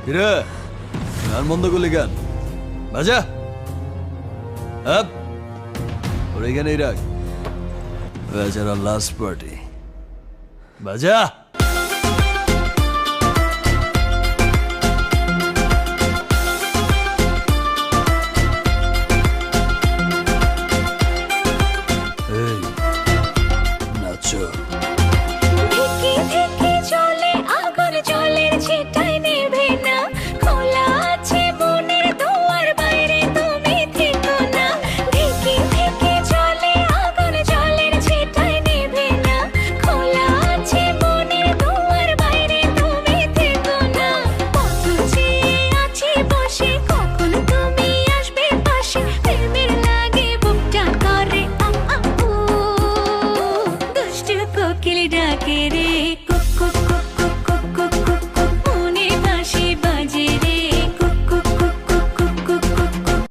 কিরে গান বন্ধ করলি গান বাজা আপ ওর এখানেই রাখ বেচারা লাস্ট পার্টি বাজা এই নাচো ধিকি ধিকি চলে আগুন জলের ছিটায় নেভে না খোলা আছে মনের দুয়ার বাইরে তুমি থেকো না ধিকি ধিকি চলে আগুন জলের ছিটায় নেভে না খোলা আছে মনের দুয়ার বাইরে তুমি থেকো না কত চেয়ে আছি বসে কখন তুমি আসবে পাশে প্রেমের লাগে বুকটা করে দুষ্ট কোকিল ডাকে রে কুক কুক